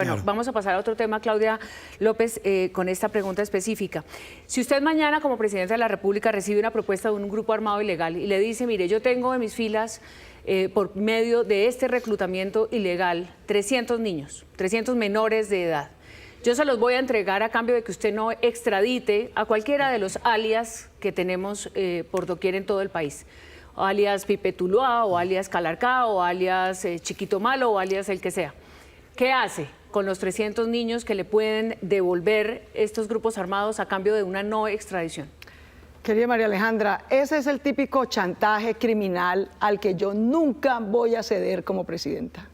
Bueno, Claro. vamos a pasar a otro tema, Claudia López, con esta pregunta específica. Si usted mañana, como presidenta de la República, recibe una propuesta de un grupo armado ilegal y le dice, mire, yo tengo en mis filas, por medio de este reclutamiento ilegal, 300 niños, 300 menores de edad. Yo se los voy a entregar a cambio de que usted no extradite a cualquiera de los alias que tenemos por doquier en todo el país. O alias Pipe Tuluá, o alias Calarcá, o alias Chiquito Malo, o alias el que sea. ¿Qué hace con los 300 niños que le pueden devolver estos grupos armados a cambio de una no extradición? Querida María Alejandra, ese es el típico chantaje criminal al que yo nunca voy a ceder como presidenta.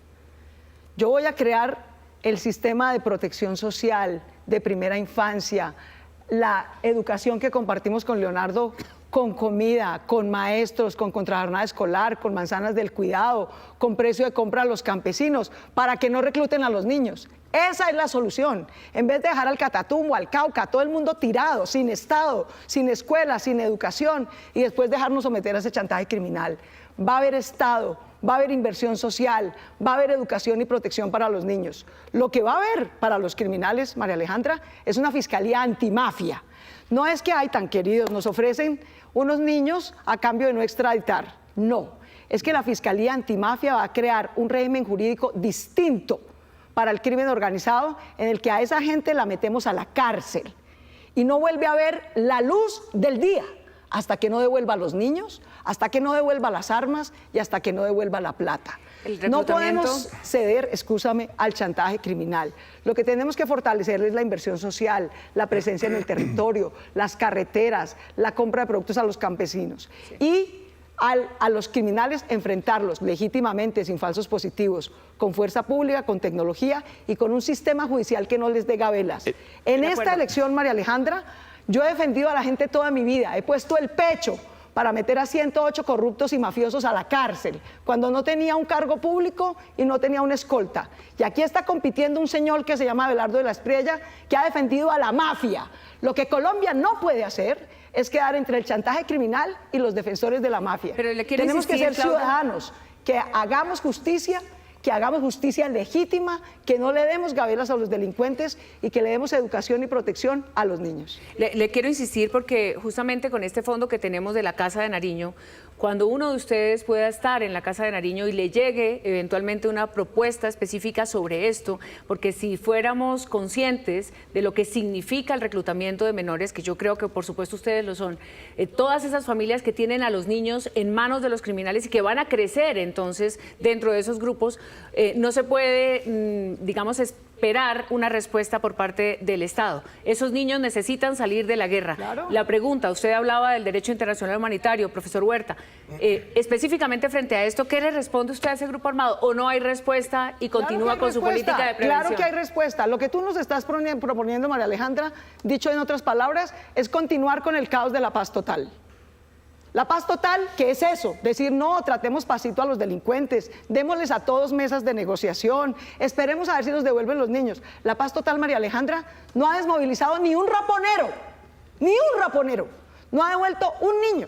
Yo voy a crear el sistema de protección social de primera infancia, la educación que compartimos con Leonardo, con comida, con maestros, con contrajornada escolar, con manzanas del cuidado, con precio de compra a los campesinos, para que no recluten a los niños. Esa es la solución. En vez de dejar al Catatumbo, al Cauca, todo el mundo tirado, sin Estado, sin escuela, sin educación, y después dejarnos someter a ese chantaje criminal. Va a haber Estado, va a haber inversión social, va a haber educación y protección para los niños. Lo que va a haber para los criminales, María Alejandra, es una fiscalía antimafia. No es que, ay, tan queridos, nos ofrecen unos niños a cambio de no extraditar. No, es que la Fiscalía Antimafia va a crear un régimen jurídico distinto para el crimen organizado, en el que a esa gente la metemos a la cárcel y no vuelve a ver la luz del día hasta que no devuelva a los niños, hasta que no devuelva las armas y hasta que no devuelva la plata. No podemos ceder, excúsame, al chantaje criminal. Lo que tenemos que fortalecer es la inversión social, la presencia en el territorio, las carreteras, la compra de productos a los campesinos. Sí. Y a los criminales enfrentarlos legítimamente, sin falsos positivos, con fuerza pública, con tecnología y con un sistema judicial que no les dé gabelas. En esta elección, María Alejandra, yo he defendido a la gente toda mi vida, he puesto el pecho para meter a 108 corruptos y mafiosos a la cárcel, cuando no tenía un cargo público y no tenía una escolta. Y aquí está compitiendo un señor que se llama Abelardo de la Espriella, que ha defendido a la mafia. Lo que Colombia no puede hacer es quedar entre el chantaje criminal y los defensores de la mafia. Pero tenemos que ser ciudadanos, que hagamos justicia legítima, que no le demos gabelas a los delincuentes y que le demos educación y protección a los niños. Le quiero insistir porque justamente con este fondo que tenemos de la Casa de Nariño, cuando uno de ustedes pueda estar en la Casa de Nariño y le llegue eventualmente una propuesta específica sobre esto, porque si fuéramos conscientes de lo que significa el reclutamiento de menores, que yo creo que por supuesto ustedes lo son, todas esas familias que tienen a los niños en manos de los criminales y que van a crecer entonces dentro de esos grupos, no se puede, digamos, esperar una respuesta por parte del Estado. Esos niños necesitan salir de la guerra. Claro. La pregunta, usted hablaba del derecho internacional humanitario, profesor Huerta, específicamente frente a esto, ¿qué le responde usted a ese grupo armado? ¿O no hay respuesta y continúa con su política de prevención? Claro que hay respuesta. Lo que tú nos estás proponiendo, María Alejandra, dicho en otras palabras, es continuar con el caos de la paz total. La paz total, ¿qué es eso? Decir, no, tratemos pasito a los delincuentes, démosles a todos mesas de negociación, esperemos a ver si nos devuelven los niños. La paz total, María Alejandra, no ha desmovilizado ni un raponero, no ha devuelto un niño.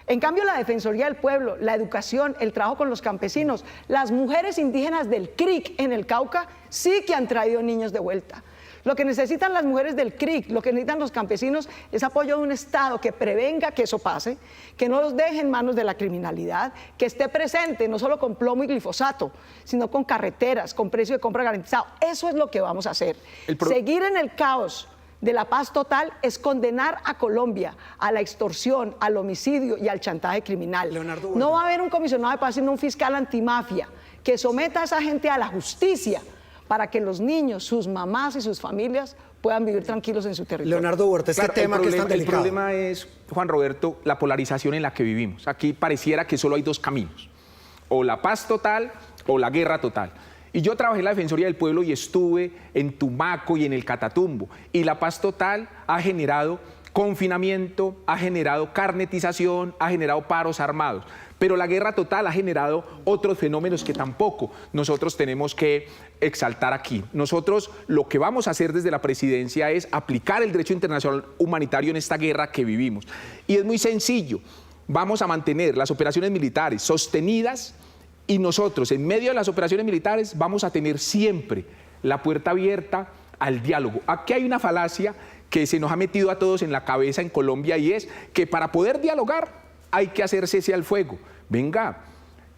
En cambio, la Defensoría del Pueblo, la educación, el trabajo con los campesinos, las mujeres indígenas del CRIC en el Cauca sí que han traído niños de vuelta. Lo que necesitan las mujeres del CRIC, lo que necesitan los campesinos es apoyo de un Estado que prevenga que eso pase, que no los deje en manos de la criminalidad, que esté presente no solo con plomo y glifosato, sino con carreteras, con precio de compra garantizado. Eso es lo que vamos a hacer. Seguir en el caos de la paz total es condenar a Colombia a la extorsión, al homicidio y al chantaje criminal. No va a haber un comisionado de paz, sino un fiscal antimafia que someta a esa gente a la justicia, para que los niños, sus mamás y sus familias puedan vivir tranquilos en su territorio. Leonardo Huerta, este tema que es tan delicado. El problema es, Juan Roberto, la polarización en la que vivimos. Aquí pareciera que solo hay dos caminos, o la paz total o la guerra total. Y yo trabajé en la Defensoría del Pueblo y estuve en Tumaco y en el Catatumbo. Y la paz total ha generado confinamiento, ha generado carnetización, ha generado paros armados. Pero la guerra total ha generado otros fenómenos que tampoco nosotros tenemos que exaltar aquí. Nosotros lo que vamos a hacer desde la presidencia es aplicar el derecho internacional humanitario en esta guerra que vivimos. Y es muy sencillo, vamos a mantener las operaciones militares sostenidas y nosotros en medio de las operaciones militares vamos a tener siempre la puerta abierta al diálogo. Aquí hay una falacia que se nos ha metido a todos en la cabeza en Colombia y es que para poder dialogar hay que hacer cese al fuego. Venga,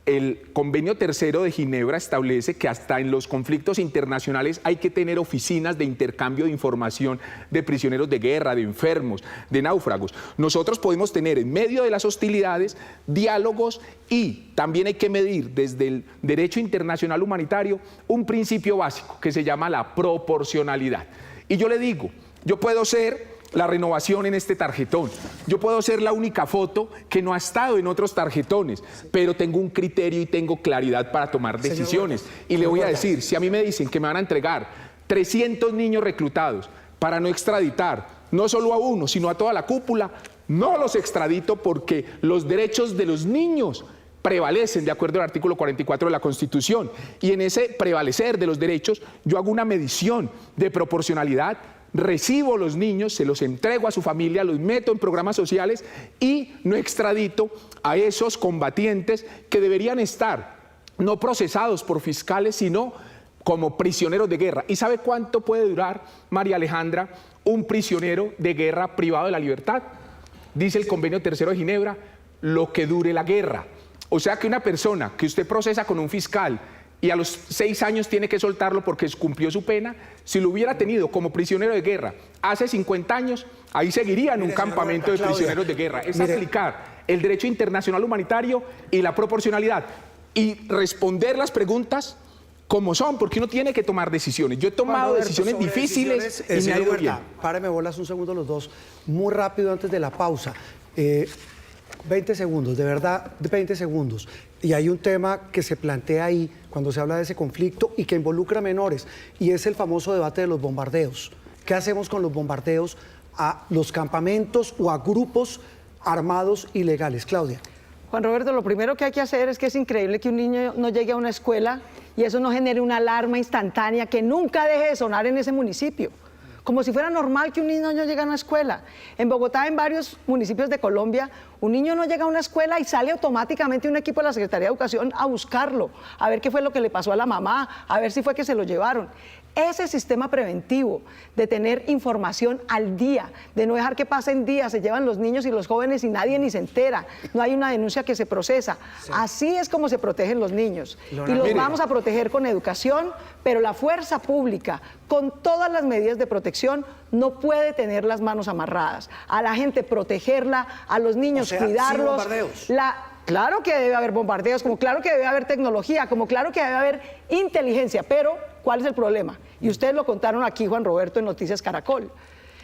el Convenio Tercero de Ginebra establece que hasta en los conflictos internacionales hay que tener oficinas de intercambio de información de prisioneros de guerra, de enfermos, de náufragos. Nosotros podemos tener en medio de las hostilidades diálogos y también hay que medir desde el derecho internacional humanitario un principio básico que se llama la proporcionalidad. Y yo le digo, yo puedo ser la renovación en este tarjetón. Yo puedo ser la única foto que no ha estado en otros tarjetones, pero tengo un criterio y tengo claridad para tomar decisiones. Y le voy a decir, si a mí me dicen que me van a entregar 300 niños reclutados para no extraditar, no solo a uno, sino a toda la cúpula, no los extradito porque los derechos de los niños prevalecen de acuerdo al artículo 44 de la Constitución. Y en ese prevalecer de los derechos, yo hago una medición de proporcionalidad, recibo los niños, se los entrego a su familia, los meto en programas sociales y no extradito a esos combatientes que deberían estar no procesados por fiscales, sino como prisioneros de guerra. ¿Y sabe cuánto puede durar, María Alejandra, un prisionero de guerra privado de la libertad? Dice el Convenio Tercero de Ginebra, lo que dure la guerra. O sea que una persona que usted procesa con un fiscal y a los 6 años tiene que soltarlo porque cumplió su pena, si lo hubiera tenido como prisionero de guerra hace 50 años, ahí seguiría en un campamento de prisioneros de guerra. Es aplicar el derecho internacional humanitario y la proporcionalidad y responder las preguntas como son, porque uno tiene que tomar decisiones. Yo he tomado decisiones difíciles y me ha ido bien. Páreme bolas un segundo los dos, muy rápido antes de la pausa. 20 segundos, de verdad, 20 segundos. Y hay un tema que se plantea ahí cuando se habla de ese conflicto y que involucra menores, y es el famoso debate de los bombardeos. ¿Qué hacemos con los bombardeos a los campamentos o a grupos armados ilegales? Claudia. Juan Roberto, lo primero que hay que hacer es que es increíble que un niño no llegue a una escuela y eso no genere una alarma instantánea que nunca deje de sonar en ese municipio. Como si fuera normal que un niño no llegue a una escuela. En Bogotá, en varios municipios de Colombia, un niño no llega a una escuela y sale automáticamente un equipo de la Secretaría de Educación a buscarlo, a ver qué fue lo que le pasó a la mamá, a ver si fue que se lo llevaron. Ese sistema preventivo de tener información al día, de no dejar que pasen días, se llevan los niños y los jóvenes y nadie ni se entera, no hay una denuncia que se procesa. Sí. Así es como se protegen los niños. Y los vamos a proteger con educación, pero la fuerza pública, con todas las medidas de protección, no puede tener las manos amarradas. A la gente protegerla, a los niños cuidarlos. Claro que debe haber bombardeos, como claro que debe haber tecnología, como claro que debe haber inteligencia, pero ¿cuál es el problema? Y ustedes lo contaron aquí, Juan Roberto, en Noticias Caracol,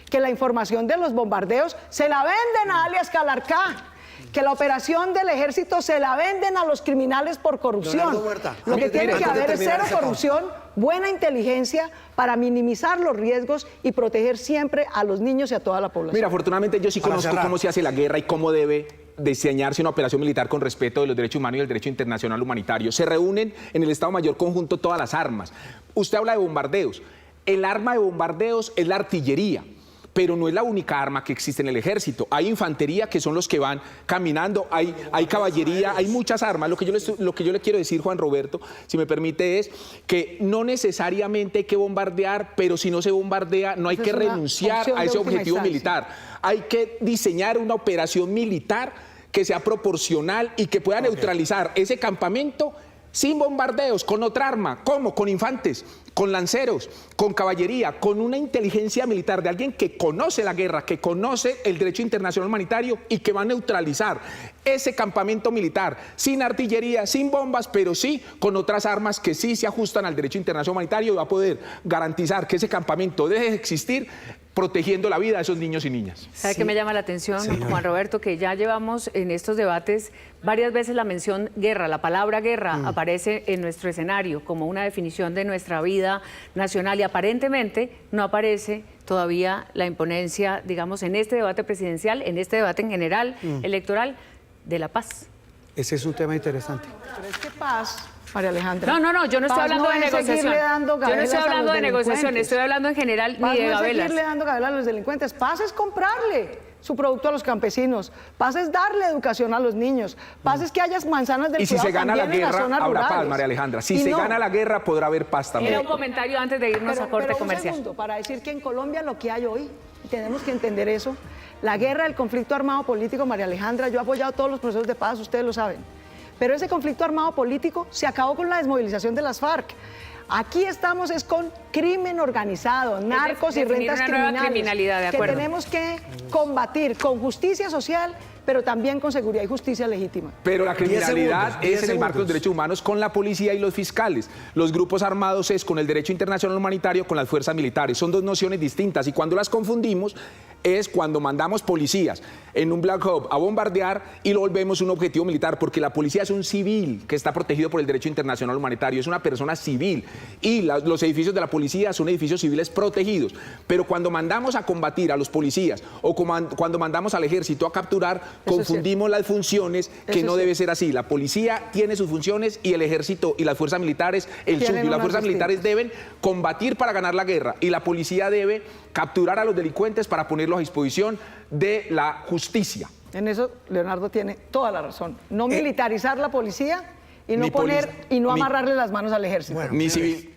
que la información de los bombardeos se la venden a alias Calarcá, que la operación del ejército se la venden a los criminales por corrupción. Lo que tiene que haber es cero corrupción, buena inteligencia para minimizar los riesgos y proteger siempre a los niños y a toda la población. Mira, afortunadamente yo sí conozco cómo se hace la guerra y cómo debe diseñarse una operación militar con respeto de los derechos humanos y el derecho internacional humanitario. Se reúnen en el Estado Mayor Conjunto todas las armas. Usted habla de bombardeos. El arma de bombardeos es la artillería, pero no es la única arma que existe en el ejército. Hay infantería, que son los que van caminando, hay caballería, hay muchas armas. Lo que yo le quiero decir, Juan Roberto, si me permite, es que no necesariamente hay que bombardear, pero si no se bombardea, no hay que renunciar a ese objetivo militar. Hay que diseñar una operación militar que sea proporcional y que pueda neutralizar ese campamento sin bombardeos, con otra arma. ¿Cómo? Con infantes, con lanceros, con caballería, con una inteligencia militar de alguien que conoce la guerra, que conoce el derecho internacional humanitario y que va a neutralizar ese campamento militar, sin artillería, sin bombas, pero sí con otras armas que sí se ajustan al derecho internacional humanitario y va a poder garantizar que ese campamento deje de existir, protegiendo la vida de esos niños y niñas. ¿Sabe qué me llama la atención, Juan Roberto? Que ya llevamos en estos debates varias veces la mención guerra, la palabra guerra aparece en nuestro escenario como una definición de nuestra vida nacional y aparentemente no aparece todavía la imponencia, digamos, en este debate presidencial, en este debate en general, electoral, de la paz. Ese es un tema interesante. Pero es que paz María Alejandra. No, yo no estoy Paz hablando de es negociación. seguirle dando Yo no gabelas estoy a los hablando de negociación, delincuentes. estoy hablando en general Paz ni de no es gabelas. seguirle dando gabelas a los delincuentes. Paz es comprarle su producto a los campesinos. Paz es darle educación a los niños. Paz es que haya manzanas del Y si se cuidado gana la también en las guerra, zonas habrá paz, rurales. María Alejandra. Si Y se no. gana la guerra, podrá haber paz también. Era un comentario antes de irnos a corte pero comercial. un segundo, para decir que en Colombia lo que hay hoy, y tenemos que entender eso, la guerra, el conflicto armado político, María Alejandra, yo he apoyado todos los procesos de paz, ustedes lo saben, pero ese conflicto armado político se acabó con la desmovilización de las FARC. Aquí estamos es con crimen organizado, narcos y definir rentas una nueva criminales, criminalidad, de que acuerdo. tenemos que combatir con justicia social, pero también con seguridad y justicia legítima. Pero la 10 criminalidad segundos, 10 es en el marco de los segundos. derechos humanos con la policía y los fiscales. Los grupos armados es con el derecho internacional humanitario con las fuerzas militares. Son dos nociones distintas y cuando las confundimos es cuando mandamos policías en un Black Hawk a bombardear y lo volvemos un objetivo militar, porque la policía es un civil que está protegido por el derecho internacional humanitario, es una persona civil y los edificios de la policía son edificios civiles protegidos. Pero cuando mandamos a combatir a los policías o cuando mandamos al ejército a capturar, confundimos las funciones, que no debe ser así. La policía tiene sus funciones y el ejército y las fuerzas militares el suyo. Y las unas fuerzas militares distintas. deben combatir para ganar la guerra y la policía debe capturar a los delincuentes para ponerlos a disposición de la justicia. En eso Leonardo tiene toda la razón. No militarizar la policía y no ni poner polic- y no ni- amarrarle las manos al ejército. Bueno, Ni civil.